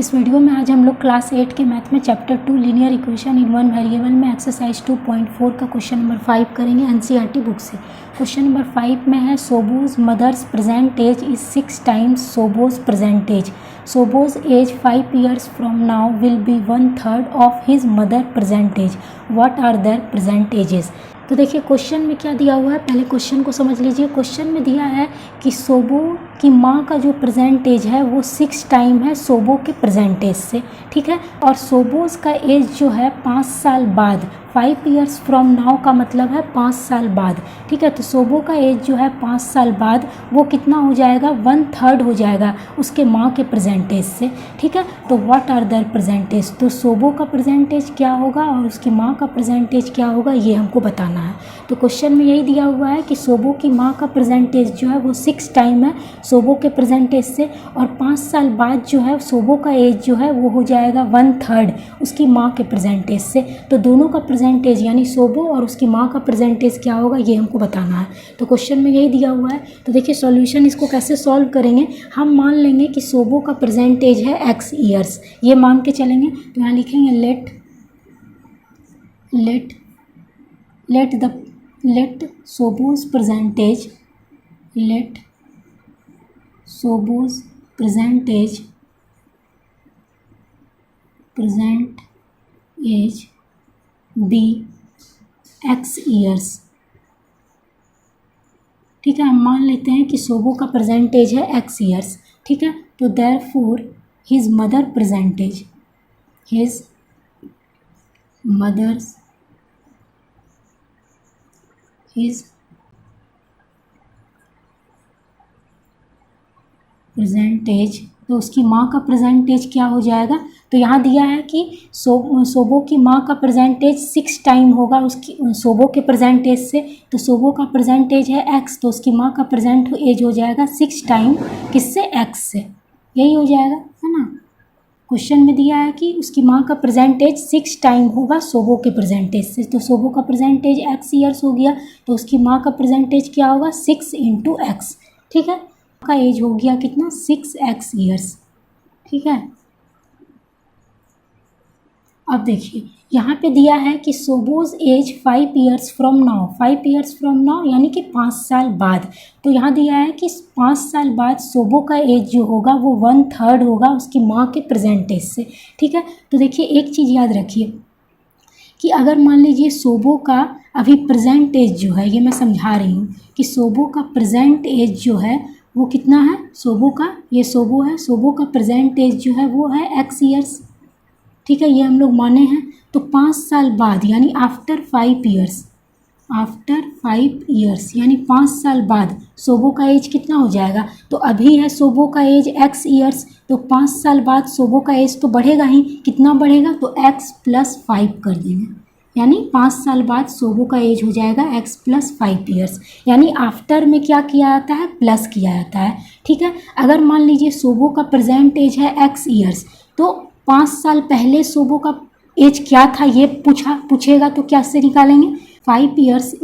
इस वीडियो में आज हम लोग क्लास 8 के मैथ में chapter 2 linear equation in one variable में एक्सरसाइज 2.4 का क्वेश्चन नंबर 5 करेंगे एनसीईआरटी बुक से। क्वेश्चन नंबर 5 में है Sobo's mother's present age is 6 times Sobo's present age. Sobo's age 5 years from now will be 1/3 of his mother present age. What are there present ages. तो देखिए question में क्या दिया हुआ है, पहले क्वेश्चन को समझ लीजिए। क्वेश्चन में दिया है कि सोबो की माँ का जो प्रेजेंट एज है वो 6 टाइम है सोबो के प्रेजेंट एज से, ठीक है। और सोबोज का एज जो है 5 साल बाद, 5 years फ्रॉम नाउ का मतलब है 5 साल बाद, ठीक है। तो सोबो का एज जो है 5 साल बाद वो कितना हो जाएगा, 1/3 हो जाएगा उसके माँ के प्रेजेंट एज से, ठीक है। तो what are there present as, तो सोबो का प्रेजेंट एज क्या होगा और उसकी माँ का प्रेजेंट एज क्या होगा ये हमको बताना है। तो क्वेश्चन में यही दिया हुआ है कि सोबो की माँ का प्रेजेंट एज जो है वो 6 टाइम है सोबो के प्रेजेंट एज से, और 5 साल बाद जो है सोबो का एज जो है वो हो जाएगा 1/3 उसकी माँ के प्रेजेंट एज से। तो दोनों का प्रेजेंट एज यानी सोबो और उसकी माँ का प्रेजेंट एज क्या होगा ये हमको बताना है। तो क्वेश्चन में यही दिया हुआ है। तो देखिए सॉल्यूशन इसको कैसे सॉल्व करेंगे, हम मान लेंगे कि सोबो का प्रेजेंट एज है x ईयर्स, ये मान के चलेंगे। तो यहाँ लिखेंगे let Sobo's present age, let Sobo's present age be x years, ठीक है। हम मान लेते हैं कि सोबो का प्रेजेंट एज है x ईयर्स, ठीक है। तो therefore his mother present age, his mother's present as, तो उसकी माँ का प्रेजेंट एज क्या हो जाएगा। तो यहाँ दिया है कि सोबो की माँ का प्रेजेंट एज 6 टाइम होगा उसकी सोबो के प्रेजेंट एज से। तो सोबो का प्रेजेंट एज है x, तो उसकी माँ का प्रेजेंट एज हो जाएगा 6 टाइम किससे, x से, यही हो जाएगा, है ना। क्वेश्चन में दिया है कि उसकी माँ का प्रेजेंट एज 6 टाइम होगा सोबो के प्रेजेंट एज से। तो सोबो का प्रेजेंट एज x ईयर्स हो गया, तो उसकी माँ का प्रेजेंट एज क्या होगा 6 × x, ठीक है। का एज हो गया कितना 6x ईयर्स, ठीक है। अब देखिए यहाँ पे दिया है कि Sobo's age 5 years from now, 5 years from now यानी कि 5 साल बाद। तो यहाँ दिया है कि 5 साल बाद सोबो का एज जो होगा वो 1/3 होगा उसकी माँ के प्रेजेंट एज से, ठीक है। तो देखिए एक चीज़ याद रखिए कि अगर मान लीजिए सोबो का अभी प्रेजेंट एज जो है, ये मैं समझा रही हूँ कि सोबो का प्रेजेंट एज जो है वो कितना है, सोबो का, ये सोबो है, सोबो का प्रेजेंट एज जो है वो है x ईयर्स, ठीक है, ये हम लोग माने हैं। तो 5 साल बाद यानी आफ्टर 5 years यानी 5 साल बाद सोबो का एज कितना हो जाएगा। तो अभी है सोबो का एज x ईयर्स, तो 5 साल बाद सोबो का एज तो बढ़ेगा ही, कितना बढ़ेगा, तो x + 5 कर देंगे, यानी 5 साल बाद सोबो का एज हो जाएगा x + 5 years, यानी आफ्टर में क्या किया जाता है, प्लस किया जाता है, ठीक है। अगर मान लीजिए सोबो का प्रेजेंट एज है x ईयर्स, तो 5 साल पहले सोबो का एज क्या था ये पूछेगा, तो कैसे निकालेंगे, 5 years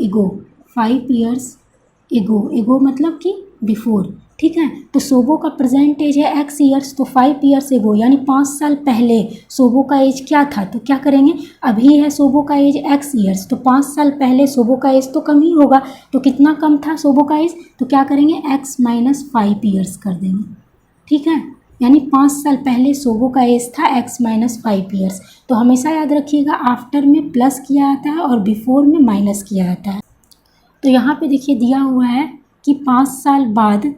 एगो मतलब कि बिफोर, ठीक है। तो सोबो का प्रेजेंट एज है x ईयर्स, तो 5 years एगो यानी 5 साल पहले सोबो का एज क्या था, तो क्या करेंगे, अभी है सोबो का एज x ईयर्स, तो 5 साल पहले सोबो का एज तो कम ही होगा, तो कितना कम था सोबो का एज, तो क्या करेंगे x - 5 years कर देंगे, ठीक है। यानी 5 साल पहले सोबो का एज था x - 5 years। तो हमेशा याद रखिएगा आफ्टर में प्लस किया जाता है और बिफोर में माइनस किया जाता है। तो यहाँ पे देखिए दिया हुआ है कि 5 साल बाद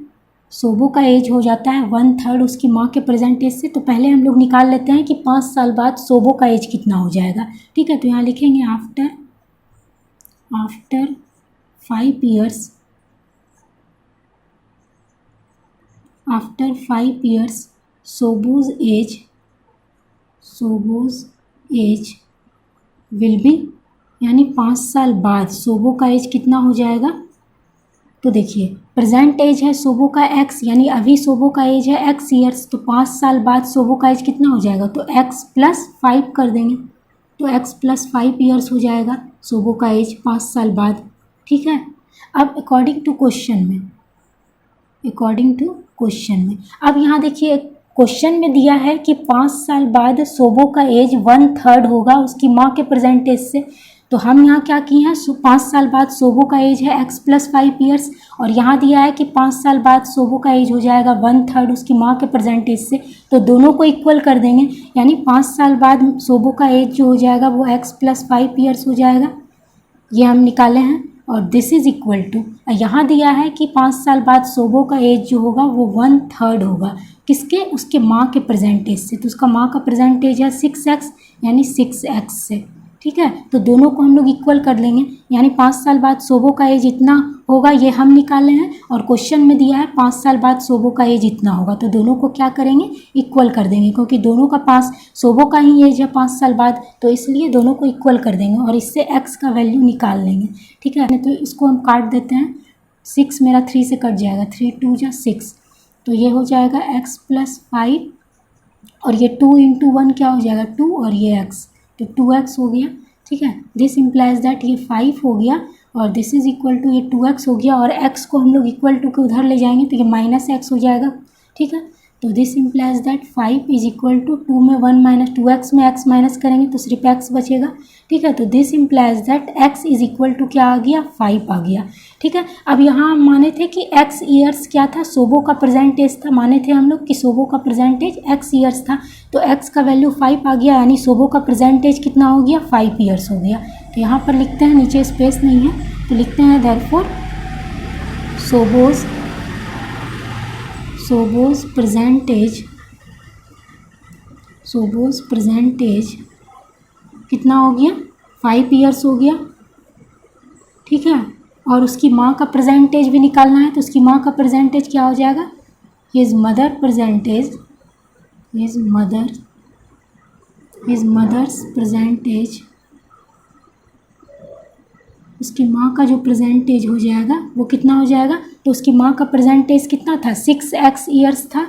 सोबो का एज हो जाता है 1/3 उसकी माँ के प्रेजेंट एज से। तो पहले हम लोग निकाल लेते हैं कि 5 साल बाद सोबो का एज कितना हो जाएगा, ठीक है। तो यहाँ लिखेंगे after 5 years Sobo's age will be, यानी 5 साल बाद सोबो का एज कितना हो जाएगा। तो देखिए प्रेजेंट एज है सोबो का x, यानी अभी सोबो का एज है x ईयर्स, तो 5 साल बाद सोबो का एज कितना हो जाएगा, तो x + 5 कर देंगे, तो x + 5 years हो जाएगा सोबो का एज 5 साल बाद, ठीक है। अब अकॉर्डिंग टू क्वेश्चन में अब यहाँ देखिए क्वेश्चन में दिया है कि 5 साल बाद सोबो का एज 1/3 होगा उसकी माँ के प्रेजेंट एज से। तो हम यहाँ क्या किए हैं, 5 साल बाद सोबो का एज है x + 5 ईयर्स, और यहाँ दिया है कि 5 साल बाद सोबो का एज हो जाएगा 1/3 उसकी माँ के प्रेजेंट एज से। तो दोनों को इक्वल कर देंगे, यानी 5 साल बाद सोबो का एज जो हो जाएगा वो x + 5 ईयर्स हो जाएगा, ये हम निकाले हैं। और दिस इज इक्वल टू, यहाँ दिया है कि 5 साल बाद सोबो का एज जो होगा वो 1/3 होगा किसके, उसके माँ के प्रेजेंट एज से। तो उसका माँ का प्रेजेंट एज है 6x, यानी 6x से, ठीक है। तो दोनों को हम लोग इक्वल कर लेंगे, यानी 5 साल बाद सोबो का एज इतना होगा, ये हम निकाले हैं, और क्वेश्चन में दिया है 5 साल बाद सोबो का एज इतना होगा। तो दोनों को क्या करेंगे, इक्वल कर देंगे, क्योंकि दोनों का पास सोबो का ही एज है 5 साल बाद, तो इसलिए दोनों को इक्वल कर देंगे और इससे x का वैल्यू निकाल लेंगे, ठीक है। तो इसको हम काट देते हैं, 6 मेरा 3 से कट जाएगा, 3 × 2 = 6, तो ये हो जाएगा x + 5, और ये 2 × 1 क्या हो जाएगा 2, और ये x, तो 2x हो गया, ठीक है। दिस इम्प्लाइज दैट ये 5 हो गया, और दिस इज इक्वल टू ये 2x हो गया, और x को हम लोग इक्वल टू के उधर ले जाएंगे तो ये -x हो जाएगा, ठीक है। तो दिस इम्प्लाइज दैट 5 = 2 में 1 - 2x में x माइनस करेंगे तो सिर्फ x बचेगा, ठीक है। तो this implies that x is equal to क्या आ गया, 5 आ गया, ठीक है। अब यहाँ हम माने थे कि x ईयर्स क्या था, सोबो का प्रेजेंट एज था, माने थे हम लोग कि सोबो का प्रेजेंट एज x ईयर्स था, तो x का वैल्यू 5 आ गया, यानी सोबो का प्रेजेंट एज कितना हो गया, 5 ईयर्स हो गया। तो यहाँ पर लिखते हैं, नीचे स्पेस नहीं है तो लिखते हैं देयरफॉर सोबोज प्रेजेंट एज कितना हो गया, 5 ईयर्स हो गया, ठीक है। और उसकी माँ का प्रेजेंट एज भी निकालना है, तो उसकी माँ का प्रेजेंट एज क्या हो जाएगा, हिज मदर्स प्रेजेंट एज, उसकी माँ का जो प्रेजेंट एज हो जाएगा वो कितना हो जाएगा, तो उसकी माँ का प्रेजेंट एज कितना था, 6x ईयर्स था,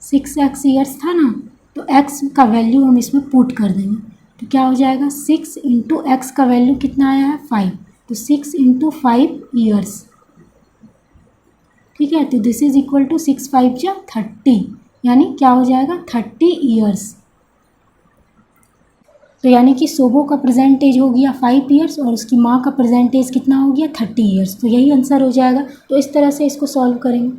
6x ईयर्स था ना, तो x का वैल्यू हम इसमें पुट कर देंगे, तो क्या हो जाएगा 6 × x का वैल्यू कितना आया है 5, तो 6 × 5 ईयर्स, ठीक है। तो दिस इज इक्वल टू 6 × 5 = 30, यानी क्या हो जाएगा 30 ईयर्स। तो यानी कि सोबो का प्रेजेंट एज हो गया 5 ईयर्स और उसकी माँ का प्रेजेंट एज कितना हो गया 30 ईयर्स, तो यही आंसर हो जाएगा। तो इस तरह से इसको सॉल्व करेंगे।